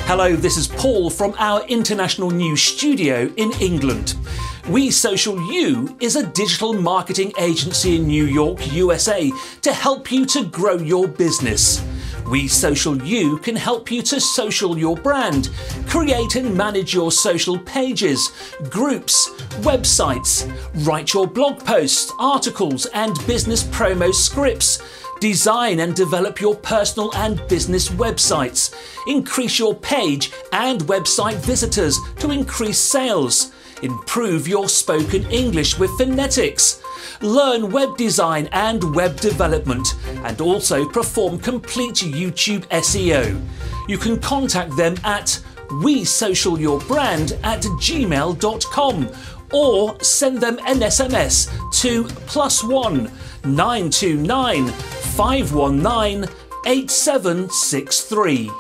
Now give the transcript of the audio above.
Hello, this is Paul from our international news studio in England. WeSocialYou is a digital marketing agency in New York, USA, to help you to grow your business. WeSocialYou can help you to social your brand, create and manage your social pages, groups, websites, write your blog posts, articles and business promo scripts, design and develop your personal and business websites, increase your page and website visitors to increase sales, improve your spoken English with phonetics, learn web design and web development, and also perform complete YouTube SEO. You can contact them at WeSocialYourBrand@gmail.com or send them an SMS to +1 929 519 8763.